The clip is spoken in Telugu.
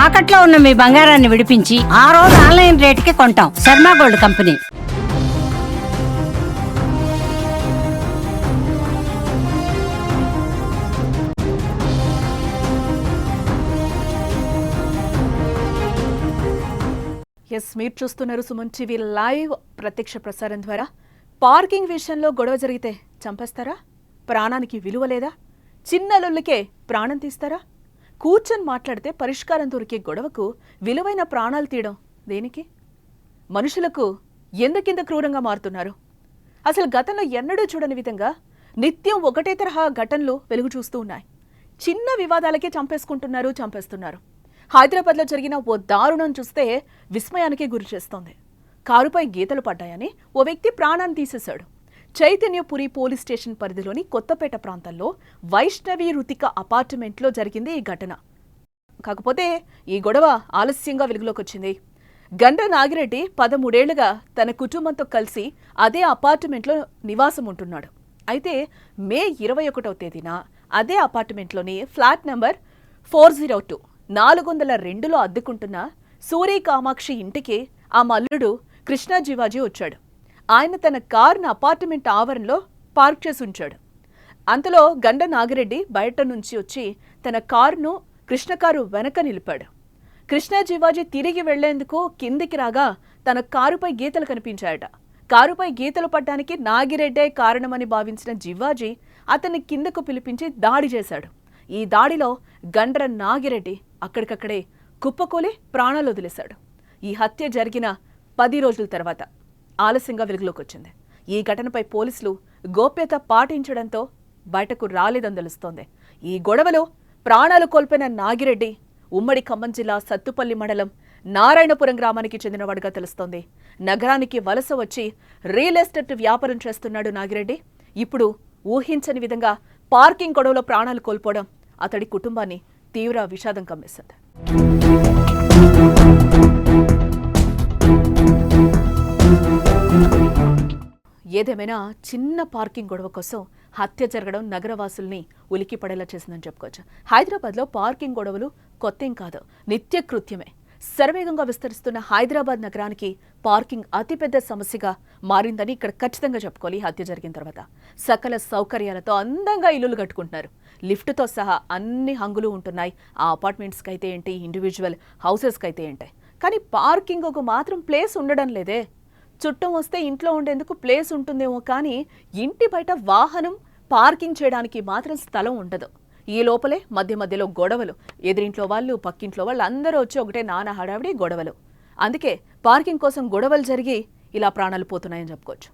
తాకట్లో ఉన్న మీ బంగారాన్ని విడిపించి ఆ రోజు ఆన్లైన్ రేటుకి కొంటాం. Sharma gold company. ఎస్, మీరు చూస్తున్నారు సుమన్ టీవీ లైవ్ ప్రత్యక్ష ప్రసారం ద్వారా. పార్కింగ్ విషయంలో గొడవ జరిగితే చంపేస్తారా? ప్రాణానికి విలువ లేదా? చిన్న లొల్లికే ప్రాణం తీస్తారా? కూర్చొని మాట్లాడితే పరిష్కారం దొరికే గొడవకు విలువైన ప్రాణాలు తీయడం దేనికి? మనుషులకు ఎందుకింత క్రూరంగా మారుతున్నారు? అసలు గతంలో ఎన్నడూ చూడని విధంగా నిత్యం ఒకటే తరహా ఘటనలు వెలుగు చూస్తూ ఉన్నాయి. చిన్న వివాదాలకే చంపేస్తున్నారు. హైదరాబాద్లో జరిగిన ఓ దారుణం చూస్తే విస్మయానికి గురి చేస్తోంది. కారుపై గీతలు పడ్డాయని ఓ వ్యక్తి ప్రాణాన్ని తీసేశాడు. చైతన్యపురి పోలీస్ స్టేషన్ పరిధిలోని కొత్తపేట ప్రాంతంలో వైష్ణవి రుతిక అపార్ట్మెంట్లో జరిగింది ఈ ఘటన. కాకపోతే ఈ గొడవ ఆలస్యంగా వెలుగులోకి వచ్చింది. గండ్ర నాగిరెడ్డి 13 ఏళ్లుగా తన కుటుంబంతో కలిసి అదే అపార్ట్మెంట్లో నివాసం ఉంటున్నాడు. అయితే మే 21వ తేదీన అదే అపార్ట్మెంట్లోని ఫ్లాట్ నెంబర్ 402 402లో అద్దెకుంటున్న సూరి కామాక్షి ఇంటికి ఆ మల్లుడు కృష్ణా జీవాజీ వచ్చాడు. ఆయన తన కారును అపార్ట్మెంట్ ఆవరణలో పార్క్ చేసి ఉంచాడు. అంతలో గండ నాగిరెడ్డి బయట నుంచి వచ్చి తన కారును కృష్ణ కారు వెనక నిలిపాడు. కృష్ణా జీవాజీ తిరిగి వెళ్లేందుకు కిందికి రాగా తన కారుపై గీతలు కనిపించాయట. కారుపై గీతలు పడ్డానికి నాగిరెడ్డే కారణమని భావించిన జీవాజీ అతన్ని కిందకు పిలిపించి దాడి చేశాడు. ఈ దాడిలో గండ్ర నాగిరెడ్డి అక్కడికక్కడే కుప్పకూలి ప్రాణాలు వదిలేశాడు. ఈ హత్య జరిగిన 10 రోజుల తర్వాత ఆలస్యంగా వెలుగులోకి వచ్చింది. ఈ ఘటనపై పోలీసులు గోప్యత పాటించడంతో బయటకు రాలేదని తెలుస్తోంది. ఈ గొడవలో ప్రాణాలు కోల్పోయిన నాగిరెడ్డి ఉమ్మడి ఖమ్మం జిల్లా సత్తుపల్లి మండలం నారాయణపురం గ్రామానికి చెందినవాడుగా తెలుస్తోంది. నగరానికి వలస వచ్చి రియల్ ఎస్టేట్ వ్యాపారం చేస్తున్నాడు నాగిరెడ్డి. ఇప్పుడు ఊహించని విధంగా పార్కింగ్ గొడవలో ప్రాణాలు కోల్పోవడం అతడి కుటుంబాన్ని తీవ్ర విషాదం కమ్మేసింది. ఏదేమైనా చిన్న పార్కింగ్ గొడవ కోసం హత్య జరగడం నగరవాసుల్ని ఉలికి పడేలా చేసిందని చెప్పుకోవచ్చు. హైదరాబాద్లో పార్కింగ్ గొడవలు కొత్తేం కాదు, నిత్యకృత్యమే. శరవేగంగా విస్తరిస్తున్న హైదరాబాద్ నగరానికి పార్కింగ్ అతిపెద్ద సమస్యగా మారిందని ఇక్కడ ఖచ్చితంగా చెప్పుకోవాలి. హత్య జరిగిన తర్వాత సకల సౌకర్యాలతో అందంగా ఇల్లులు కట్టుకుంటున్నారు. లిఫ్ట్తో సహా అన్ని హంగులు ఉంటున్నాయి. ఆ అపార్ట్మెంట్స్కి అయితే ఏంటి, ఇండివిజువల్ హౌసెస్కి అయితే ఏంటి, కానీ పార్కింగ్ ఒక మాత్రం ప్లేస్ ఉండడం లేదే. చుట్టం వస్తే ఇంట్లో ఉండేందుకు ప్లేస్ ఉంటుందేమో, కానీ ఇంటి బయట వాహనం పార్కింగ్ చేయడానికి మాత్రం స్థలం ఉండదు. ఈ లోపలే మధ్యలో గొడవలు. ఎదురింట్లో వాళ్ళు, పక్కింట్లో వాళ్ళు అందరూ వచ్చి ఒకటే నానా హడావిడి గొడవలు. అందుకే పార్కింగ్ కోసం గొడవలు జరిగి ఇలా ప్రాణాలు పోతున్నాయని చెప్పుకోవచ్చు.